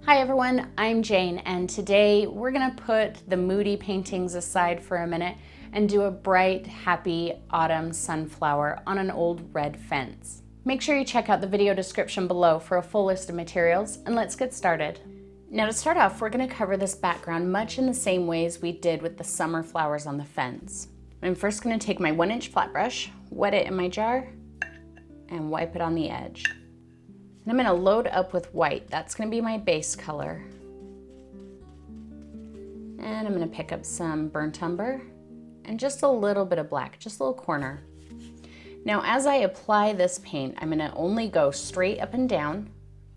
Hi everyone, I'm Jane, and today we're gonna put the moody paintings aside for a minute and do a bright, happy autumn sunflower on an old red fence. Make sure you check out the video description below for a full list of materials, and let's get started. Now to start off, we're gonna cover this background much in the same ways we did with the summer flowers on the fence. I'm first gonna take my 1-inch flat brush, wet it in my jar, and wipe it on the edge. And I'm gonna load up with white. That's gonna be my base color. And I'm gonna pick up some burnt umber and just a little bit of black, just a little corner. Now, as I apply this paint, I'm gonna only go straight up and down,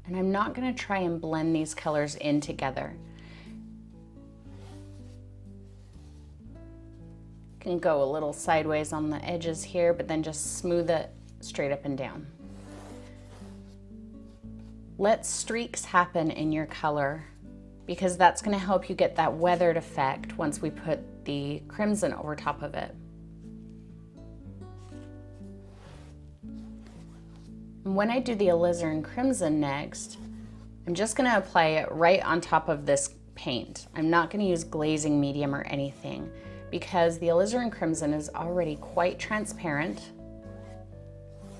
and I'm not gonna try and blend these colors in together. Can go a little sideways on the edges here, but then just smooth it straight up and down. Let streaks happen in your color because that's going to help you get that weathered effect once we put the crimson over top of it. And when I do the Alizarin Crimson next, I'm just going to apply it right on top of this paint. I'm not going to use glazing medium or anything because the Alizarin Crimson is already quite transparent,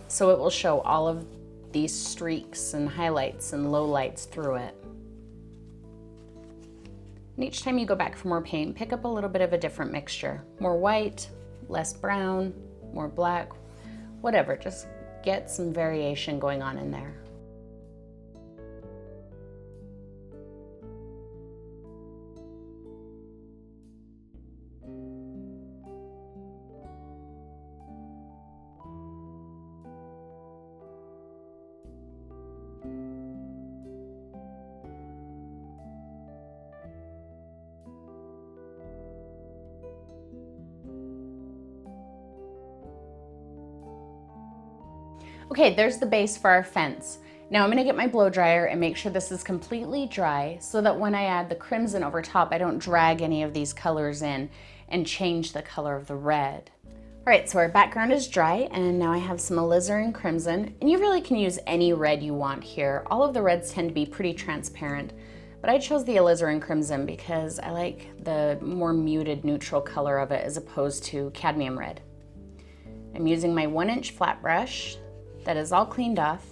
so it will show all of these streaks and highlights and lowlights through it. And each time you go back for more paint, pick up a little bit of a different mixture. More white, less brown, more black, whatever. Just get some variation going on in there. Okay, there's the base for our fence. Now I'm gonna get my blow dryer and make sure this is completely dry so that when I add the crimson over top, I don't drag any of these colors in and change the color of the red. All right, so our background is dry and now I have some Alizarin Crimson, and you really can use any red you want here. All of the reds tend to be pretty transparent, but I chose the Alizarin Crimson because I like the more muted neutral color of it as opposed to cadmium red. I'm using my 1-inch flat brush that is all cleaned off.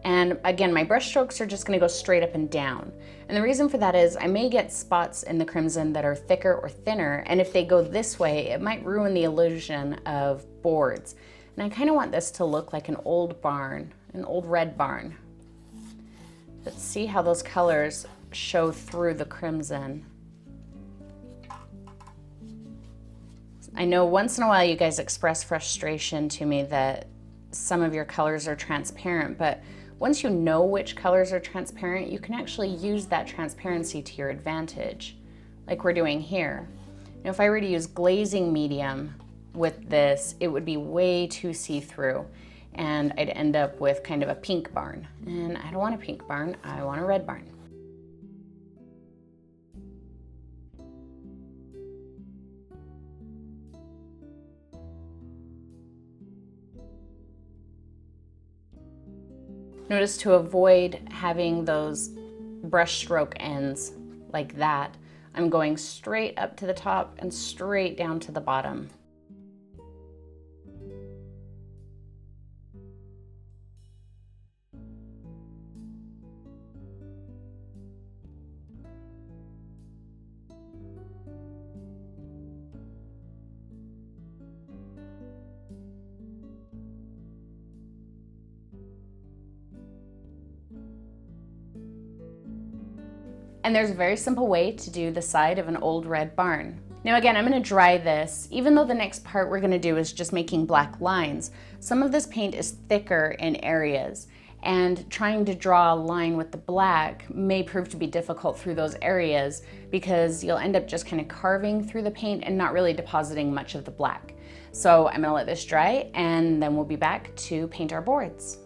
And again, my brush strokes are just gonna go straight up and down. And the reason for that is I may get spots in the crimson that are thicker or thinner, and if they go this way, it might ruin the illusion of boards. And I kind of want this to look like an old barn, an old red barn. But see how those colors show through the crimson. I know once in a while you guys express frustration to me that some of your colors are transparent, but once you know which colors are transparent, you can actually use that transparency to your advantage, like we're doing here. Now, if I were to use glazing medium with this, it would be way too see-through, and I'd end up with kind of a pink barn. And I don't want a pink barn, I want a red barn. Notice to avoid having those brush stroke ends like that, I'm going straight up to the top and straight down to the bottom. And there's a very simple way to do the side of an old red barn. Now again, I'm gonna dry this. Even though the next part we're gonna do is just making black lines, some of this paint is thicker in areas, and trying to draw a line with the black may prove to be difficult through those areas because you'll end up just kind of carving through the paint and not really depositing much of the black. So I'm gonna let this dry and then we'll be back to paint our boards.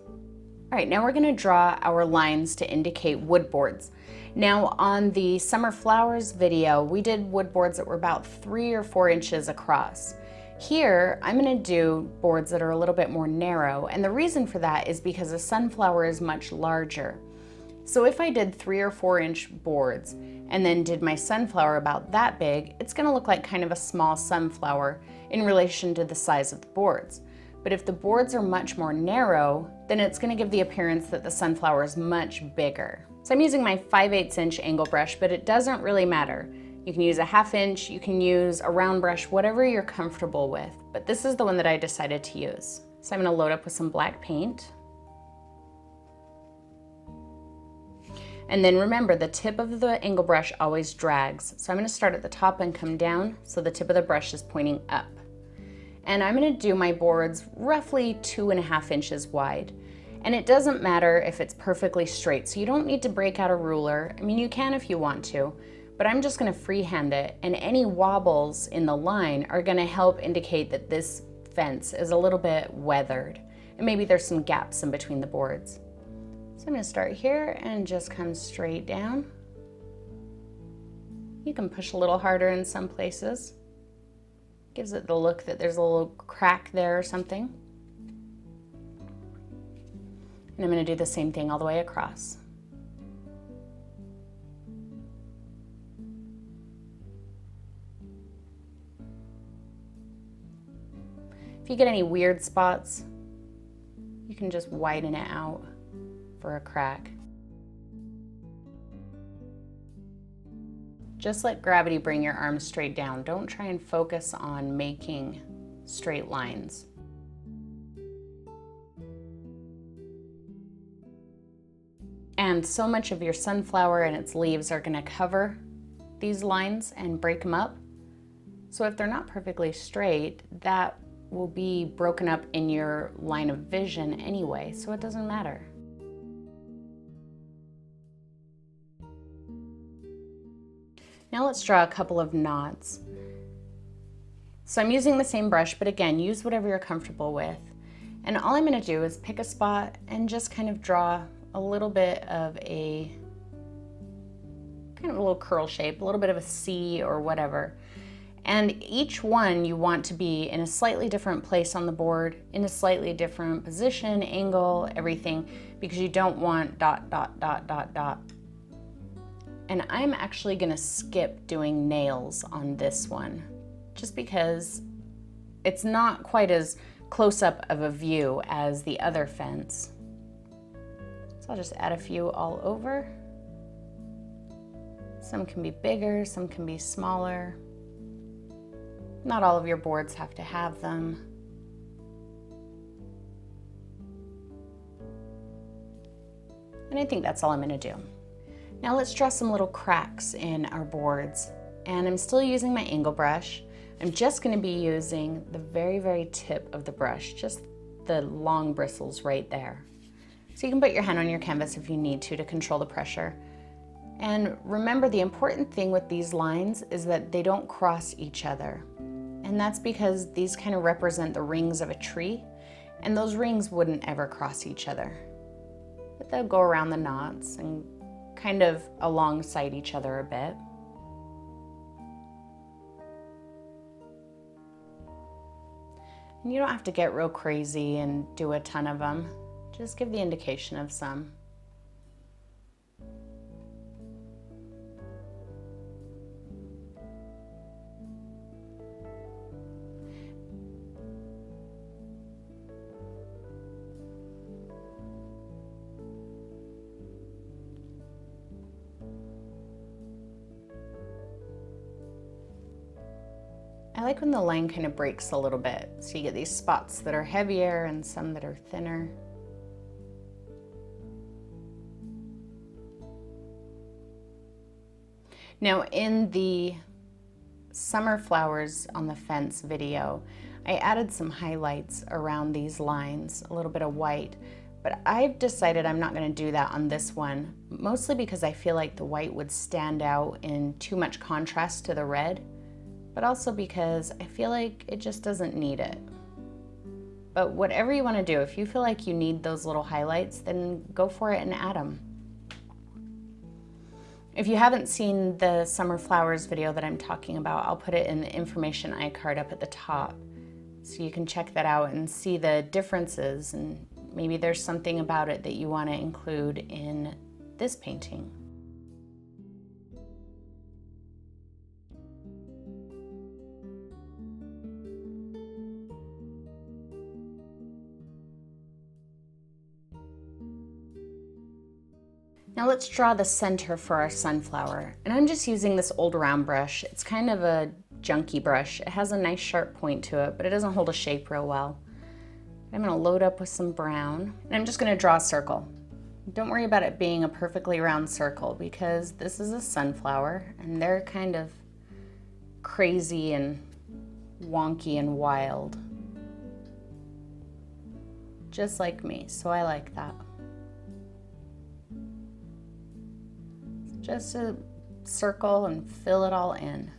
All right, now we're gonna draw our lines to indicate wood boards. Now on the summer flowers video, we did wood boards that were about 3 or 4 inches across. Here, I'm gonna do boards that are a little bit more narrow, and the reason for that is because a sunflower is much larger. So if I did 3 or 4 inch boards and then did my sunflower about that big, it's gonna look like kind of a small sunflower in relation to the size of the boards. But if the boards are much more narrow, then it's gonna give the appearance that the sunflower is much bigger. So I'm using my 5/8 inch angle brush, but it doesn't really matter. You can use a 1/2 inch, you can use a round brush, whatever you're comfortable with. But this is the one that I decided to use. So I'm gonna load up with some black paint. And then remember, the tip of the angle brush always drags. So I'm gonna start at the top and come down so the tip of the brush is pointing up. And I'm gonna do my boards roughly 2.5 inches wide. And it doesn't matter if it's perfectly straight, so you don't need to break out a ruler. I mean, you can if you want to, but I'm just gonna freehand it, and any wobbles in the line are gonna help indicate that this fence is a little bit weathered, and maybe there's some gaps in between the boards. So I'm gonna start here and just come straight down. You can push a little harder in some places. Gives it the look that there's a little crack there or something. And I'm gonna do the same thing all the way across. If you get any weird spots, you can just widen it out for a crack. Just let gravity bring your arms straight down. Don't try and focus on making straight lines. And so much of your sunflower and its leaves are gonna cover these lines and break them up. So if they're not perfectly straight, that will be broken up in your line of vision anyway, so it doesn't matter. Now let's draw a couple of knots. So I'm using the same brush, but again, use whatever you're comfortable with. And all I'm gonna do is pick a spot and just kind of draw a little bit of a, kind of a little curl shape, a little bit of a C or whatever. And each one you want to be in a slightly different place on the board, in a slightly different position, angle, everything, because you don't want dot, dot, dot, dot, dot. And I'm actually gonna skip doing nails on this one, just because it's not quite as close up of a view as the other fence. So I'll just add a few all over. Some can be bigger, some can be smaller. Not all of your boards have to have them. And I think that's all I'm gonna do. Now let's draw some little cracks in our boards. And I'm still using my angle brush. I'm just gonna be using the very, very tip of the brush, just the long bristles right there. So you can put your hand on your canvas if you need to control the pressure. And remember, the important thing with these lines is that they don't cross each other. And that's because these kind of represent the rings of a tree, and those rings wouldn't ever cross each other. But they'll go around the knots and kind of alongside each other a bit. And you don't have to get real crazy and do a ton of them. Just give the indication of some. I like when the line kind of breaks a little bit, so you get these spots that are heavier and some that are thinner. Now in the summer flowers on the fence video, I added some highlights around these lines, a little bit of white, but I've decided I'm not going to do that on this one, mostly because I feel like the white would stand out in too much contrast to the red, but also because I feel like it just doesn't need it. But whatever you want to do, if you feel like you need those little highlights, then go for it and add them. If you haven't seen the summer flowers video that I'm talking about, I'll put it in the information iCard up at the top. So you can check that out and see the differences, and maybe there's something about it that you want to include in this painting. Now let's draw the center for our sunflower. And I'm just using this old round brush. It's kind of a junky brush. It has a nice sharp point to it, but it doesn't hold a shape real well. I'm gonna load up with some brown, and I'm just gonna draw a circle. Don't worry about it being a perfectly round circle, because this is a sunflower and they're kind of crazy and wonky and wild. Just like me, so I like that. Just a circle and fill it all in.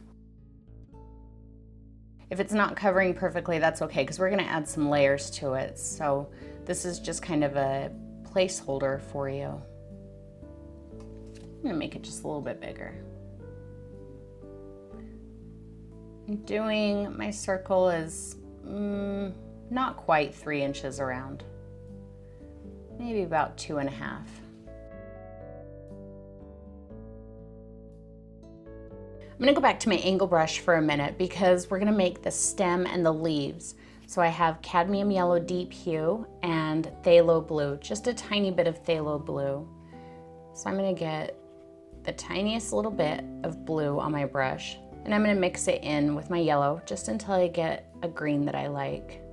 If it's not covering perfectly, that's okay, because we're gonna add some layers to it. So this is just kind of a placeholder for you. I'm gonna make it just a little bit bigger. Doing my circle is not quite 3 inches around, maybe about 2.5. I'm gonna go back to my angle brush for a minute because we're gonna make the stem and the leaves. So I have cadmium yellow deep hue and phthalo blue, just a tiny bit of phthalo blue. So I'm gonna get the tiniest little bit of blue on my brush, and I'm gonna mix it in with my yellow just until I get a green that I like.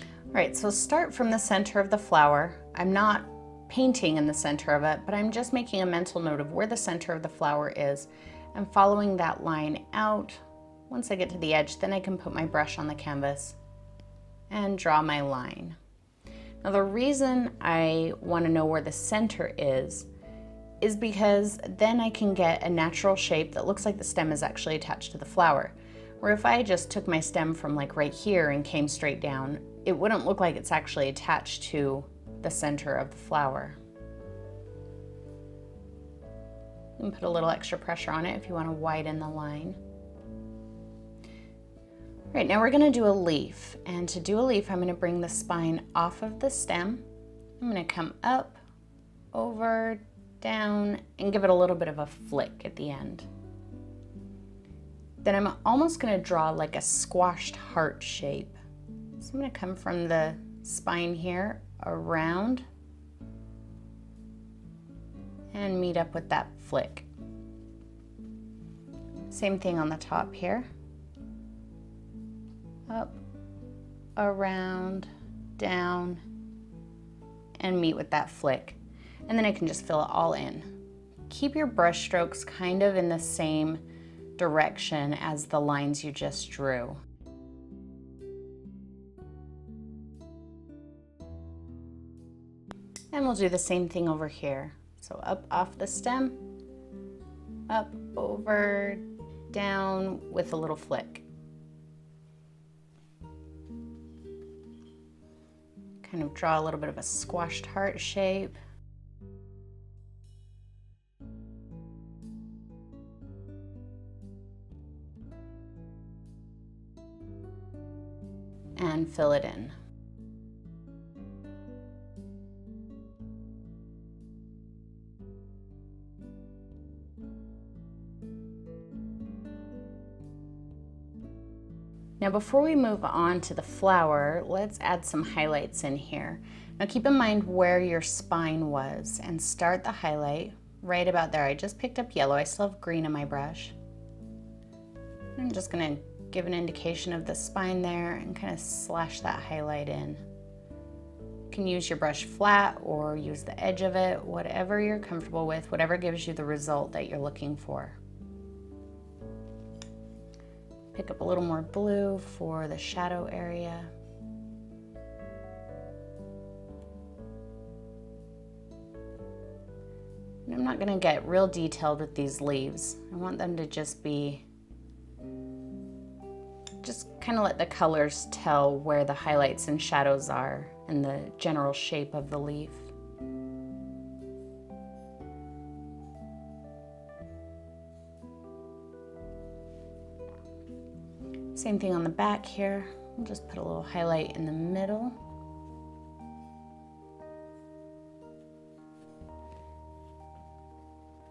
All right, so start from the center of the flower. I'm not painting in the center of it, but I'm just making a mental note of where the center of the flower is. I'm following that line out. Once I get to the edge, then I can put my brush on the canvas and draw my line. Now the reason I want to know where the center is because then I can get a natural shape that looks like the stem is actually attached to the flower. Where if I just took my stem from like right here and came straight down, it wouldn't look like it's actually attached to the center of the flower. And put a little extra pressure on it if you want to widen the line. All right, now we're going to do a leaf. And to do a leaf, I'm going to bring the spine off of the stem. I'm going to come up, over, down, and give it a little bit of a flick at the end. Then I'm almost going to draw like a squashed heart shape. So I'm going to come from the spine here around and meet up with that flick. Same thing on the top here. Up, around, down, and meet with that flick. And then I can just fill it all in. Keep your brush strokes kind of in the same direction as the lines you just drew. And we'll do the same thing over here. So up off the stem, up, over, down with a little flick. Kind of draw a little bit of a squashed heart shape. And fill it in. Now before we move on to the flower, let's add some highlights in here. Now keep in mind where your spine was and start the highlight right about there. I just picked up yellow, I still have green in my brush. I'm just gonna give an indication of the spine there and kind of slash that highlight in. You can use your brush flat or use the edge of it, whatever you're comfortable with, whatever gives you the result that you're looking for. Pick up a little more blue for the shadow area. And I'm not gonna get real detailed with these leaves. I want them to just kind of let the colors tell where the highlights and shadows are and the general shape of the leaf. Same thing on the back here. I'll just put a little highlight in the middle.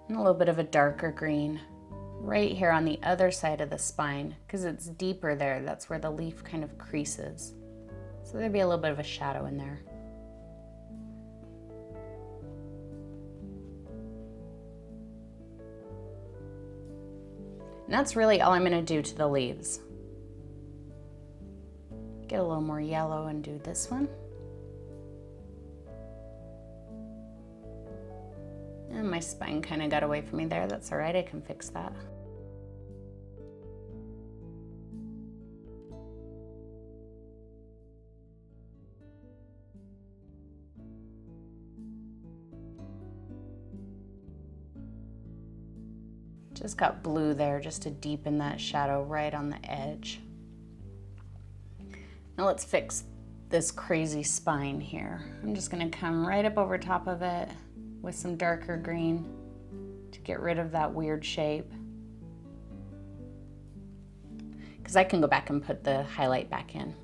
And a little bit of a darker green right here on the other side of the spine, because it's deeper there. That's where the leaf kind of creases. So there'd be a little bit of a shadow in there. And that's really all I'm going to do to the leaves. Get a little more yellow and do this one. And my spine kind of got away from me there. That's all right, I can fix that. Just got blue there just to deepen that shadow right on the edge. Now let's fix this crazy spine here. I'm just gonna come right up over top of it with some darker green to get rid of that weird shape. Because I can go back and put the highlight back in.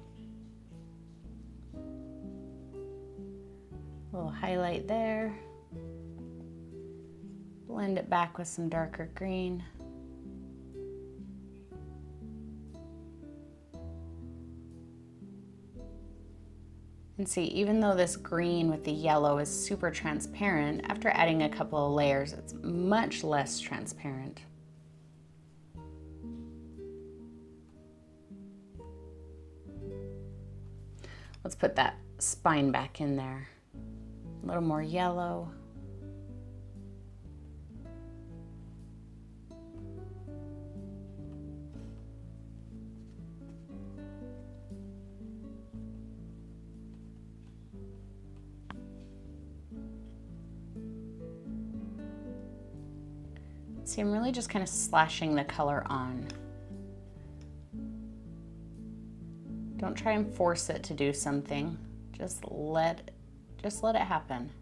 A little highlight there. Blend it back with some darker green. And see, even though this green with the yellow is super transparent, after adding a couple of layers, it's much less transparent. Let's put that spine back in there. A little more yellow. See, I'm really just kind of slashing the color on. Don't try and force it to do something. Just let it happen.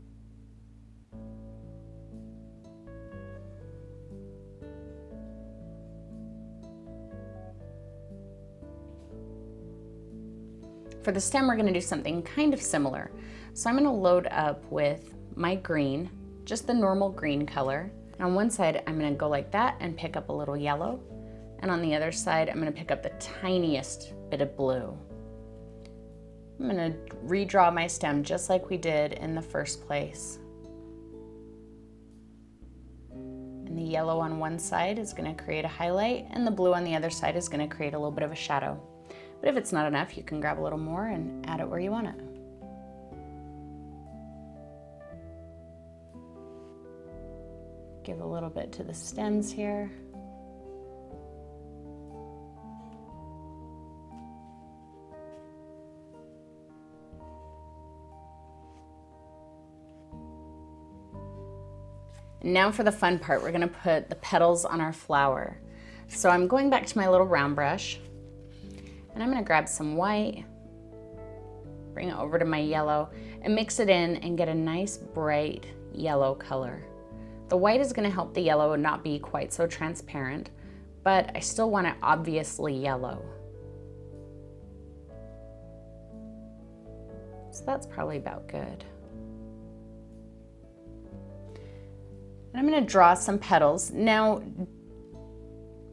For the stem, we're going to do something kind of similar. So I'm going to load up with my green, just the normal green color. And on one side, I'm going to go like that and pick up a little yellow. And on the other side, I'm going to pick up the tiniest bit of blue. I'm going to redraw my stem just like we did in the first place. And the yellow on one side is going to create a highlight, and the blue on the other side is going to create a little bit of a shadow. But if it's not enough, you can grab a little more and add it where you want it. Give a little bit to the stems here. And now for the fun part, we're gonna put the petals on our flower. So I'm going back to my little round brush, and I'm gonna grab some white, bring it over to my yellow, and mix it in and get a nice bright yellow color. The white is going to help the yellow not be quite so transparent, but I still want it obviously yellow. So that's probably about good. And I'm going to draw some petals. Now,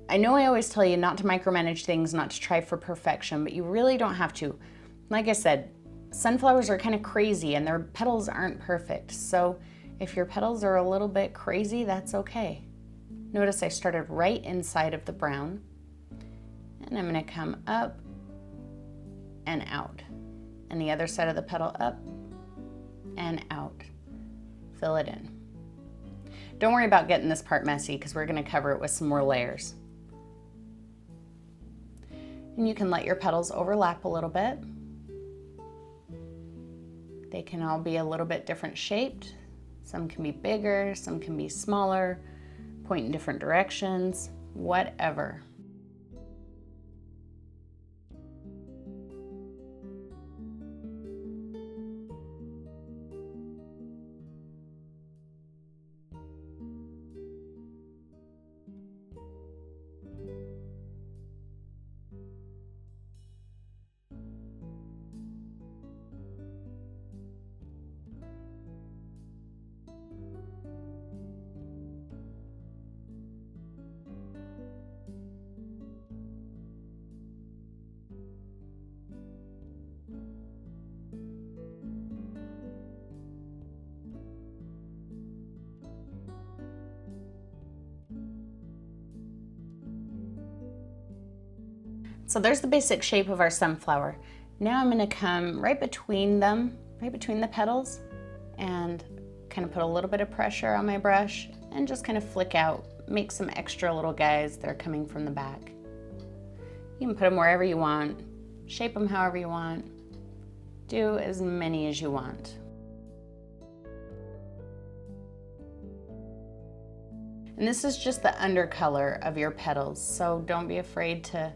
I know I always tell you not to micromanage things, not to try for perfection, but you really don't have to. Like I said, sunflowers are kind of crazy and their petals aren't perfect. So if your petals are a little bit crazy, that's okay. Notice I started right inside of the brown, and I'm going to come up and out, and the other side of the petal up and out. Fill it in. Don't worry about getting this part messy because we're going to cover it with some more layers. And you can let your petals overlap a little bit. They can all be a little bit different shaped. Some can be bigger, some can be smaller, point in different directions, whatever. So there's the basic shape of our sunflower. Now I'm gonna come right between them, right between the petals, and kind of put a little bit of pressure on my brush and just kind of flick out, make some extra little guys that are coming from the back. You can put them wherever you want, shape them however you want, do as many as you want. And this is just the undercolor of your petals, so don't be afraid to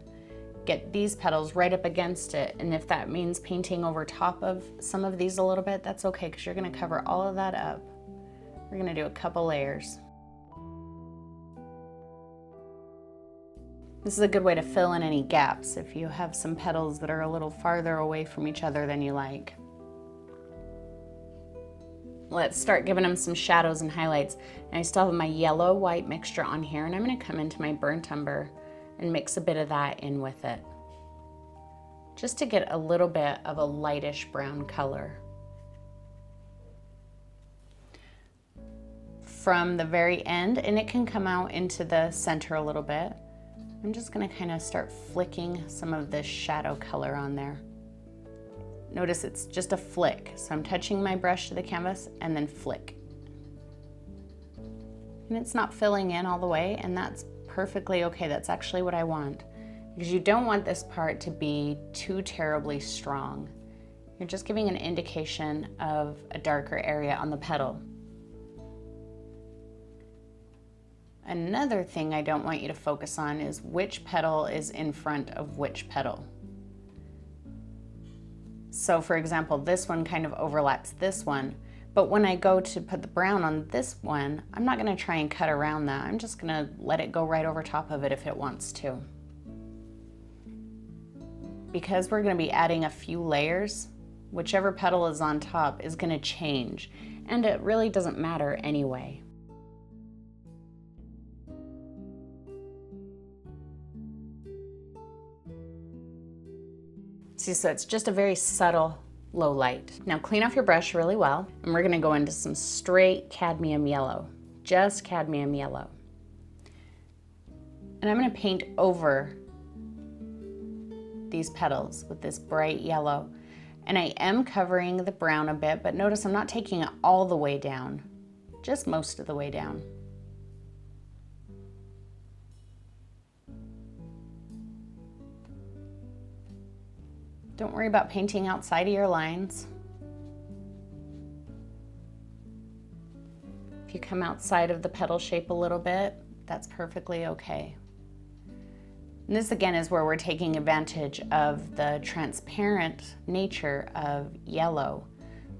get these petals right up against it. And if that means painting over top of some of these a little bit, that's okay, because you're gonna cover all of that up. We're gonna do a couple layers. This is a good way to fill in any gaps if you have some petals that are a little farther away from each other than you like. Let's start giving them some shadows and highlights. And I still have my yellow-white mixture on here, and I'm gonna come into my burnt umber and mix a bit of that in with it, just to get a little bit of a lightish brown color. From the very end, and it can come out into the center a little bit, I'm just gonna kind of start flicking some of this shadow color on there. Notice it's just a flick, so I'm touching my brush to the canvas and then flick. And it's not filling in all the way, and that's perfectly okay. That's actually what I want, because you don't want this part to be too terribly strong. You're just giving an indication of a darker area on the petal. Another thing I don't want you to focus on is which petal is in front of which petal. So for example, this one kind of overlaps this one, but when I go to put the brown on this one, I'm not gonna try and cut around that. I'm just gonna let it go right over top of it if it wants to. Because we're gonna be adding a few layers, whichever petal is on top is gonna change, and it really doesn't matter anyway. See, so it's just a very subtle low light. Now clean off your brush really well, and we're gonna go into some straight cadmium yellow, just cadmium yellow. And I'm gonna paint over these petals with this bright yellow. And I am covering the brown a bit, but notice I'm not taking it all the way down, just most of the way down. Don't worry about painting outside of your lines. If you come outside of the petal shape a little bit, that's perfectly okay. And this again is where we're taking advantage of the transparent nature of yellow.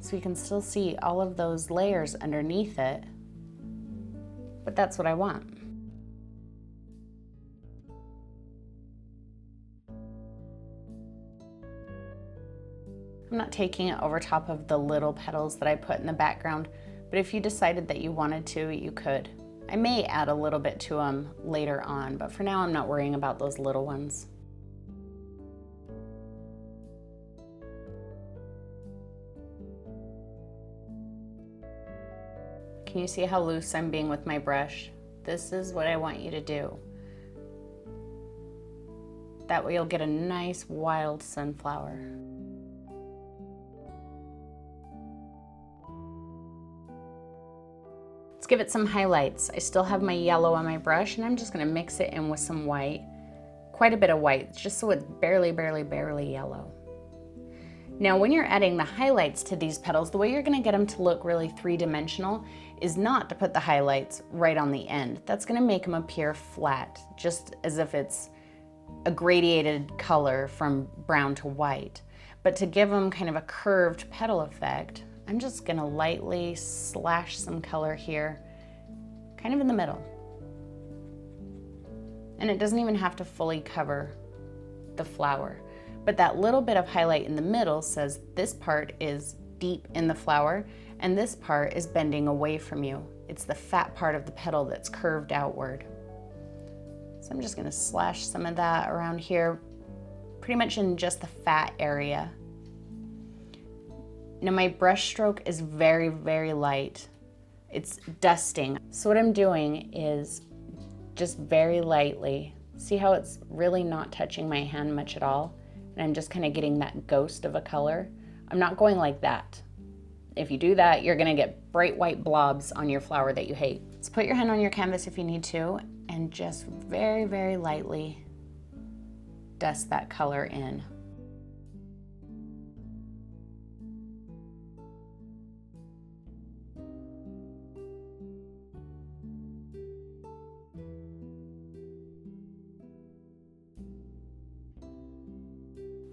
So you can still see all of those layers underneath it, but that's what I want. I'm not taking it over top of the little petals that I put in the background, but if you decided that you wanted to, you could. I may add a little bit to them later on, but for now I'm not worrying about those little ones. Can you see how loose I'm being with my brush? This is what I want you to do. That way you'll get a nice wild sunflower. Let's give it some highlights. I still have my yellow on my brush, and I'm just gonna mix it in with some white. Quite a bit of white, just so it's barely yellow. Now when you're adding the highlights to these petals, the way you're gonna get them to look really three-dimensional is not to put the highlights right on the end. That's gonna make them appear flat, just as if it's a gradiated color from brown to white. But to give them kind of a curved petal effect, I'm just gonna lightly slash some color here, kind of in the middle. And it doesn't even have to fully cover the flower. But that little bit of highlight in the middle says this part is deep in the flower and this part is bending away from you. It's the fat part of the petal that's curved outward. So I'm just gonna slash some of that around here, pretty much in just the fat area. Now my brush stroke is very light. It's dusting. So what I'm doing is just very lightly See how it's really not touching my hand much at all? And I'm just kind of getting that ghost of a color. I'm not going like that. If you do that, you're gonna get bright white blobs on your flower that you hate. So put your hand on your canvas if you need to, and just very, very lightly dust that color in.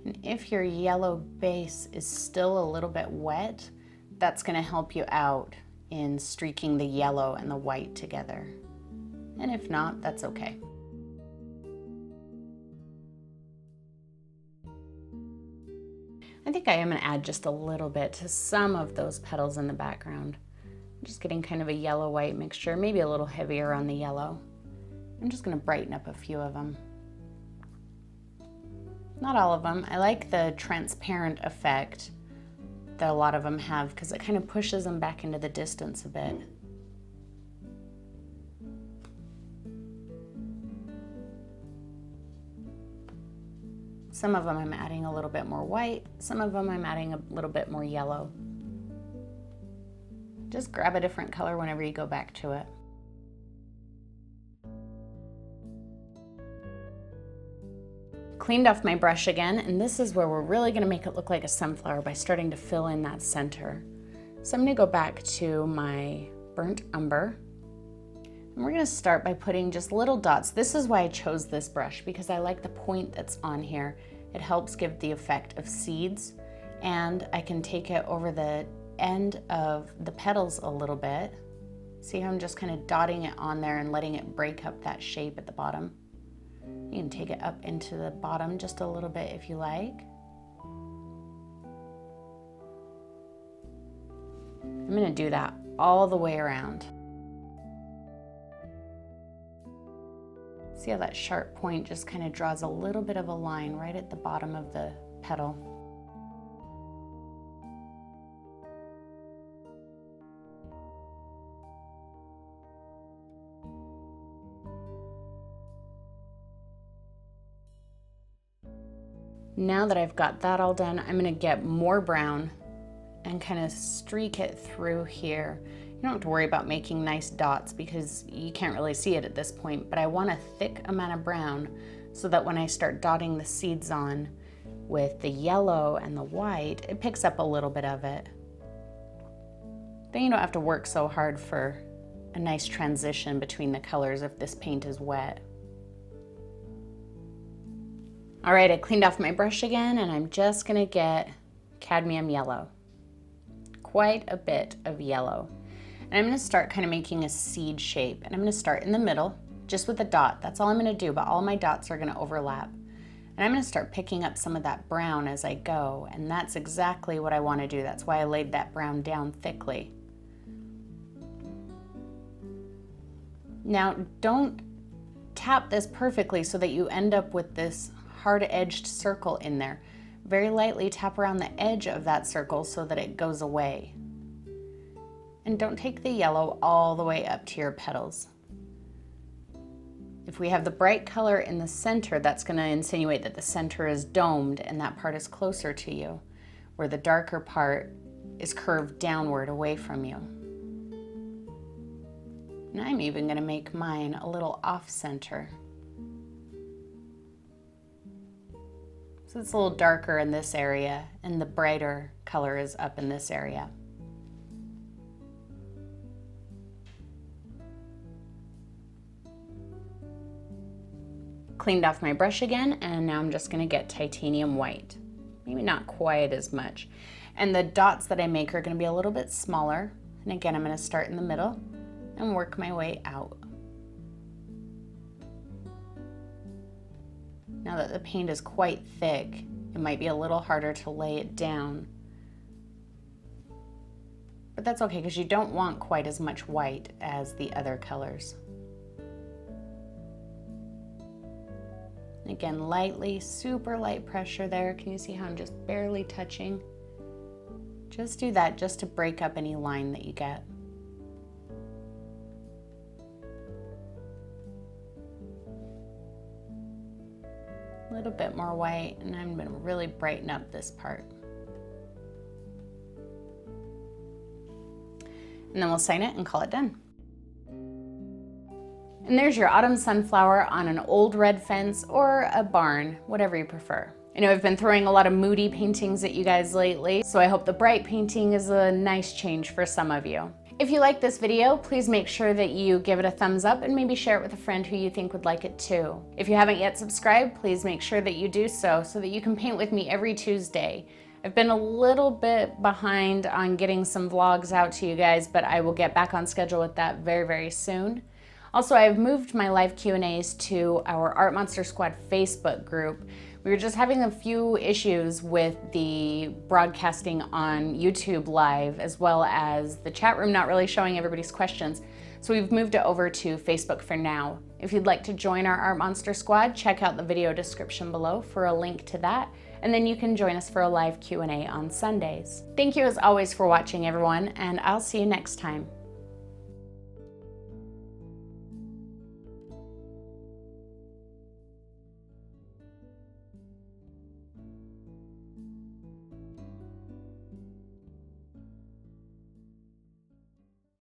And if your yellow base is still a little bit wet, that's going to help you out in streaking the yellow and the white together. And if not, that's okay. I think I am going to add just a little bit to some of those petals in the background. I'm just getting kind of a yellow-white mixture, maybe a little heavier on the yellow. I'm just going to brighten up a few of them. Not all of them. I like the transparent effect that a lot of them have because it kind of pushes them back into the distance a bit. Some of them I'm adding a little bit more white, some of them I'm adding a little bit more yellow. Just grab a different color whenever you go back to it. Cleaned off my brush again, and this is where we're really gonna make it look like a sunflower by starting to fill in that center. So I'm gonna go back to my burnt umber, and we're gonna start by putting just little dots. This is why I chose this brush, because I like the point that's on here. It helps give the effect of seeds, and I can take it over the end of the petals a little bit. See how I'm just kind of dotting it on there and letting it break up that shape at the bottom. You can take it up into the bottom just a little bit if you like. I'm going to do that all the way around. See how that sharp point just kind of draws a little bit of a line right at the bottom of the petal. Now that I've got that all done, I'm gonna get more brown and kind of streak it through here. You don't have to worry about making nice dots because you can't really see it at this point, but I want a thick amount of brown so that when I start dotting the seeds on with the yellow and the white, it picks up a little bit of it. Then you don't have to work so hard for a nice transition between the colors if this paint is wet. All right, I cleaned off my brush again, and I'm just gonna get cadmium yellow. Quite a bit of yellow. And I'm gonna start kind of making a seed shape, and I'm gonna start in the middle, just with a dot. That's all I'm gonna do, but all my dots are gonna overlap. And I'm gonna start picking up some of that brown as I go, and that's exactly what I wanna do. That's why I laid that brown down thickly. Now, don't tap this perfectly so that you end up with this hard-edged circle in there. Very lightly tap around the edge of that circle so that it goes away. And don't take the yellow all the way up to your petals. If we have the bright color in the center, that's going to insinuate that the center is domed and that part is closer to you, where the darker part is curved downward away from you. And I'm even going to make mine a little off-center. So it's a little darker in this area, and the brighter color is up in this area. Cleaned off my brush again, and now I'm just gonna get titanium white. Maybe not quite as much. And the dots that I make are gonna be a little bit smaller. And again, I'm gonna start in the middle and work my way out. Now that the paint is quite thick, it might be a little harder to lay it down. But that's okay, because you don't want quite as much white as the other colors. Again, lightly, super light pressure there. Can you see how I'm just barely touching? Just do that just to break up any line that you get. A little bit more white, and I'm gonna really brighten up this part. And then we'll sign it and call it done. And there's your autumn sunflower on an old red fence or a barn, whatever you prefer. I know I've been throwing a lot of moody paintings at you guys lately, so I hope the bright painting is a nice change for some of you. If you like this video, please make sure that you give it a thumbs up and maybe share it with a friend who you think would like it too. If you haven't yet subscribed, please make sure that you do so that you can paint with me every Tuesday. I've been a little bit behind on getting some vlogs out to you guys, but I will get back on schedule with that very, very soon. Also, I've moved my live Q&As to our Art Monster Squad Facebook group. We were just having a few issues with the broadcasting on YouTube Live, as well as the chat room not really showing everybody's questions. So we've moved it over to Facebook for now. If you'd like to join our Art Monster Squad, check out the video description below for a link to that, and then you can join us for a live Q&A on Sundays. Thank you as always for watching, everyone, and I'll see you next time.